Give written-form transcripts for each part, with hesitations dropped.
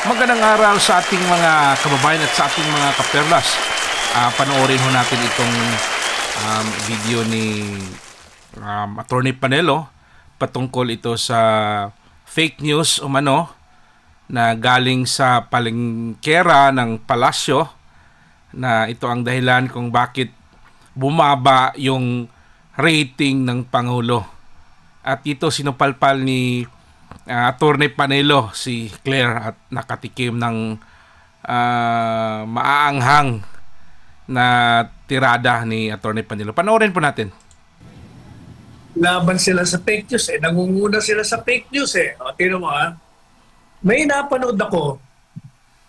Magandang araw sa ating mga kababayan at sa ating mga kaperlas. Panoorin ho natin itong video ni Attorney Panelo patungkol ito sa fake news umano na galing sa palengkera ng palasyo, na ito ang dahilan kung bakit bumaba yung rating ng Pangulo. At ito sinupalpal ni Attorney Panelo, si Claire, at nakatikim ng maaanghang na tirada ni Attorney Panelo. Panoorin po natin. Laban sila sa fake news eh. Nangunguna sila sa fake news eh. O, tino mo ha. May napanood ako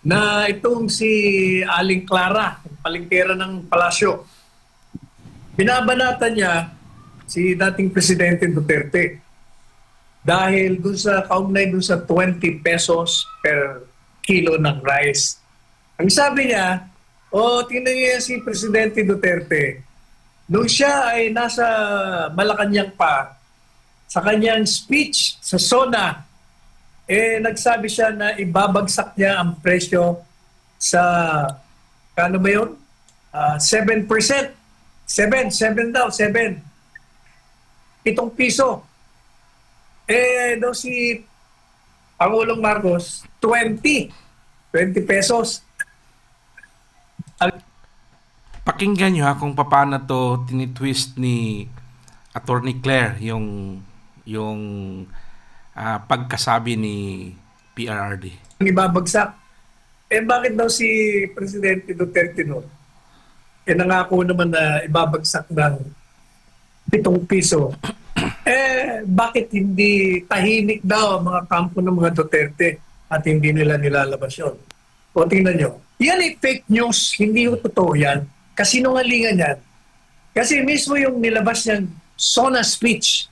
na itong si Aling Clara, palengkera ng palasyo. Binabanatan niya si dating Presidente Duterte. Dahil dun sa kaugnay dun sa 20 pesos per kilo ng rice. Ang sabi niya, tingnan niya si Presidente Duterte. Nung siya ay nasa Malacanang pa, sa kanyang speech sa SONA, nagsabi siya na ibabagsak niya ang presyo sa, kano ba yun? 7%. 7 daw, 7. 7 piso. Daw si Pangulong Marcos, 20 pesos. Pakinggan nyo kung paano to tinitwist ni Attorney Claire yung pagkasabi ni PRRD. Ibabagsak. Bakit daw si Presidente Duterte noon? Nangako naman na ibabagsak ng 7 piso. Bakit hindi tahimik daw ang mga kampo ng mga Duterte at hindi nila nilalabas yun? O tingnan nyo. Yan ay fake news. Hindi yung totoo yan. Kasinungalingan yan. Kasi mismo yung nilabas niyang SONA speech,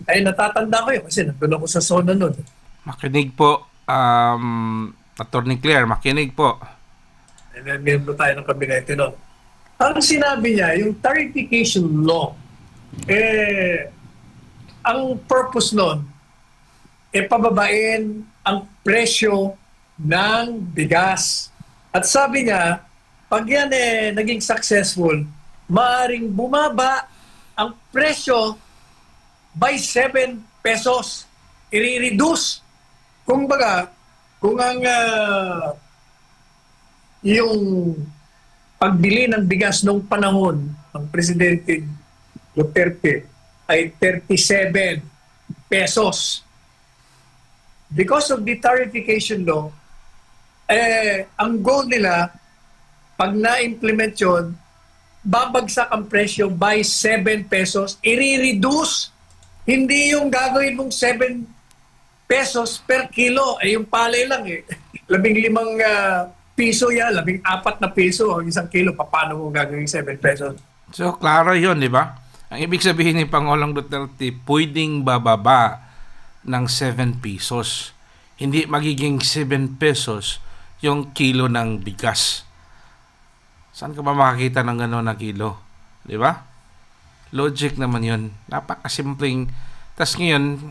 ay natatanda ko yun kasi nandun ako sa SONA nun. Makinig po, Attorney Claire, makinig po. Miyembro tayo ng kabinete nun. Ang sinabi niya, yung tariffication law, ang purpose nun, pababain ang presyo ng bigas. At sabi niya, pag yan naging successful, maaring bumaba ang presyo by 7 pesos. I-reduce. Kung baga, kung ang yung pagbili ng bigas nung panahon ng Presidente Duterte ay 37 pesos. Because of the tariffication law, ang goal nila, pag na-implement yun, babagsak ang presyo by 7 pesos, i-reduce. Hindi yung gagawin mong 7 pesos per kilo. Yung palay lang eh. 15 piso yan, 14 na piso ang isang kilo. Paano mo gagawin 7 pesos? So, klaro yun, di ba? Ang ibig sabihin ni Pangulong Duterte, pwedeng bababa ng 7 pesos. Hindi magiging 7 pesos yung kilo ng bigas. Saan ka ba makakita ng gano'n na kilo? Di ba? Logic naman yun. Napakasimpleng. Tas ngayon,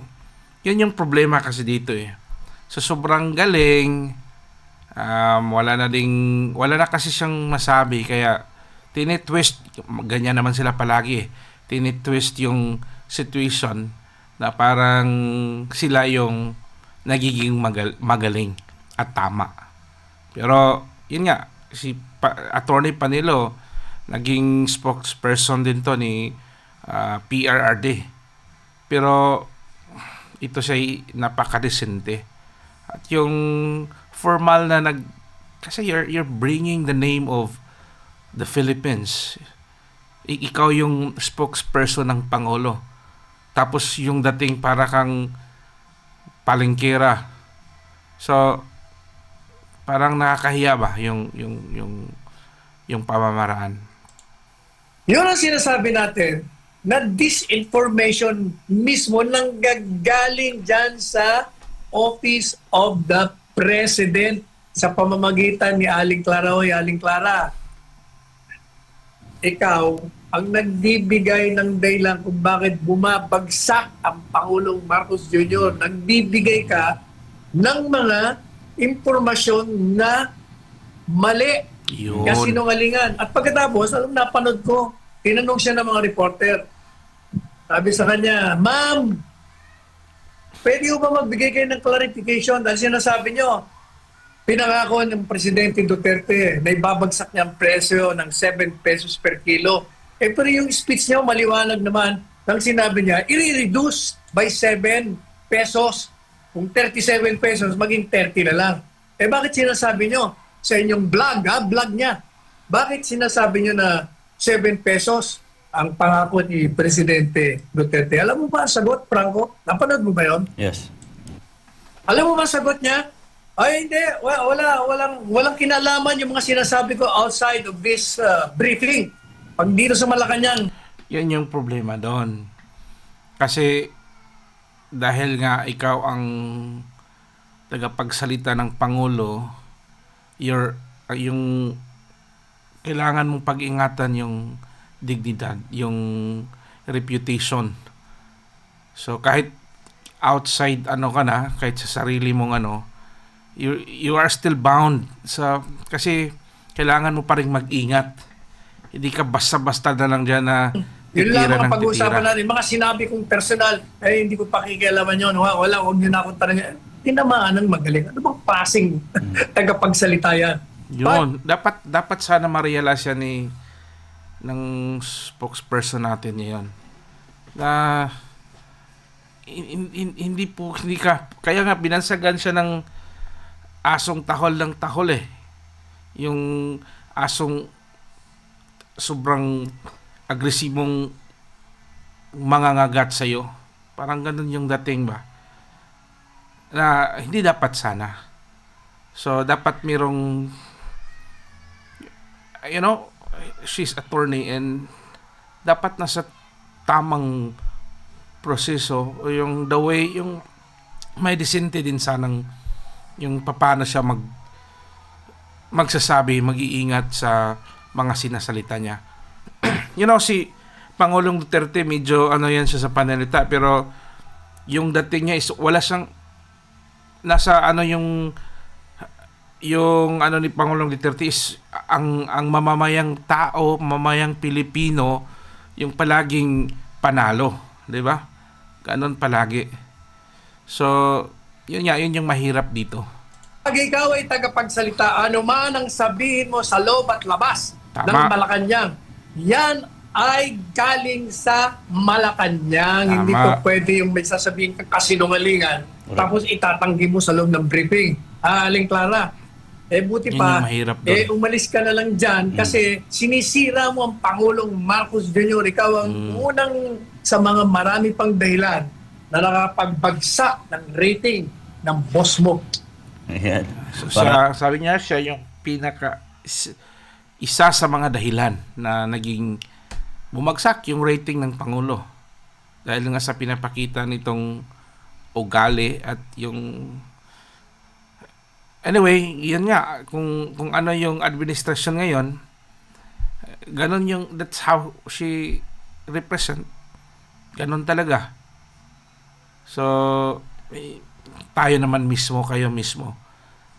yun yung problema kasi dito eh. So, sobrang galing. Wala na kasi siyang masabi. Kaya, tinitwist. Ganyan naman sila palagi eh. Tinitwist yung situation na parang sila yung nagiging magaling at tama. Pero, yun nga, si Attorney Panelo, naging spokesperson din to ni PRRD. Pero, ito siya napakadesente. At yung formal na kasi you're bringing the name of the Philippines. Ikaw yung spokesperson ng Pangulo. Tapos yung dating para kang palengkera. So, parang nakakahiya ba yung pamamaraan? Yun ang sinasabi natin na disinformation mismo nang gagaling dyan sa Office of the President sa pamamagitan ni Aling Clara. Hoy, Aling Clara, ikaw ang nagbibigay ng dahilan kung bakit bumabagsak ang Pangulong Marcos Jr. Nagbibigay ka ng mga impormasyon na mali. Yun. Kasi sinungalingan. At pagkatapos, alam, napanood ko, tinanong siya ng mga reporter. Sabi sa kanya, "Ma'am, pwede ko ba magbigay kayo ng clarification dahil sinasabi nyo, pinangako ng Presidente Duterte na ibabagsak niya ang presyo ng 7 pesos per kilo. Pero yung speech niya maliwanag naman nang sinabi niya, i-reduce by 7 pesos. Kung 37 pesos, maging 30 na lang. Bakit sinasabi nyo sa inyong vlog niya, bakit sinasabi nyo na 7 pesos ang pangako ni Presidente Duterte? Alam mo ba ang sagot, Franco? Napanood mo ba yun? Yes. Alam mo ba ang sagot niya? Ay, hindi. Walang kinalaman yung mga sinasabi ko outside of this briefing. Pag dito sa Malacanang. Yan yung problema doon. Kasi dahil nga ikaw ang tagapagsalita ng Pangulo, yung kailangan mong pag-ingatan yung dignidad, yung reputation. So kahit outside ano ka na, kahit sa sarili mong ano, you are still bound sa, kasi kailangan mo pa rin mag-ingat. Hindi ka basta-basta na lang dyan na yun lang titira mga ng pag-uusapan titira. natin. Mga sinabi kong personal, hindi ko pakikialaman yun. Wala, huwag nyo na akong tanongin. Tinamaan ng magaling. Ano bang passing tagapagsalita yan? Yun. Dapat sana ma-realize yan ng spokesperson natin yun. Na hindi ka, kaya nga binansagan siya ng asong tahol ng tahol eh. Yung asong sobrang agresibong mangangagat sa'yo. Parang ganun yung dating ba? Na hindi dapat sana. So, dapat mirong, she's attorney and dapat nasa tamang proseso o yung the way, yung may disente din sanang yung paano siya magsasabi, mag-iingat sa mga sinasalita niya. Si Pangulong Duterte, medyo yan siya sa panalita, pero yung dating niya is wala siyang nasa yung ni Pangulong Duterte is ang mamamayang tao, mamamayang Pilipino yung palaging panalo, 'di ba? Ganon palagi. So, yun yung mahirap dito. Pag ikaw ay tagapagsalita, ano man ang sabihin mo sa loob at labas Tama. ng Malacanang, yan ay galing sa Malacanang. Tama. Hindi ko pwede yung may sasabihin kang kasinungalingan tapos itatanggi mo sa loob ng briefing. Aling Clara, buti Yun pa, yung mahirap doon. umalis ka na lang dyan kasi sinisira mo ang Pangulong Marcos Jr. Ikaw ang unang sa mga marami pang dahilan na nakapagbagsak ng rating ng boss mo. Ayan. So, sabi niya, siya yung isa sa mga dahilan na naging bumagsak yung rating ng Pangulo. Dahil nga sa pinapakita nitong ugali at yung... Anyway, yan nga, kung ano yung administration ngayon, ganon yung, that's how she represent. Ganon talaga. So, tayo naman mismo, kayo mismo,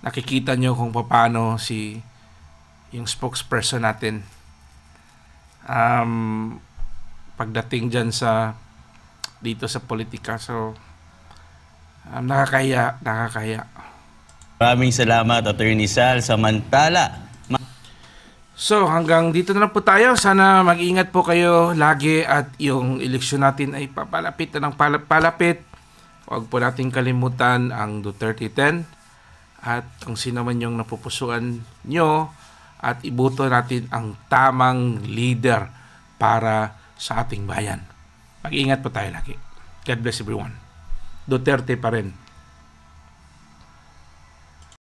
nakikita nyo kung paano yung spokesperson natin pagdating dyan dito sa politika. So, nakakaya. Maraming salamat, Attorney Sal. Samantala, So, hanggang dito na lang po tayo. Sana mag-ingat po kayo lagi at yung eleksyon natin ay papalapit na ng palapit. Huwag po natin kalimutan ang Duterte 10 at kung sino man yung napupusuan nyo at iboto natin ang tamang leader para sa ating bayan. Mag-ingat po tayo lagi. God bless everyone. Duterte pa rin.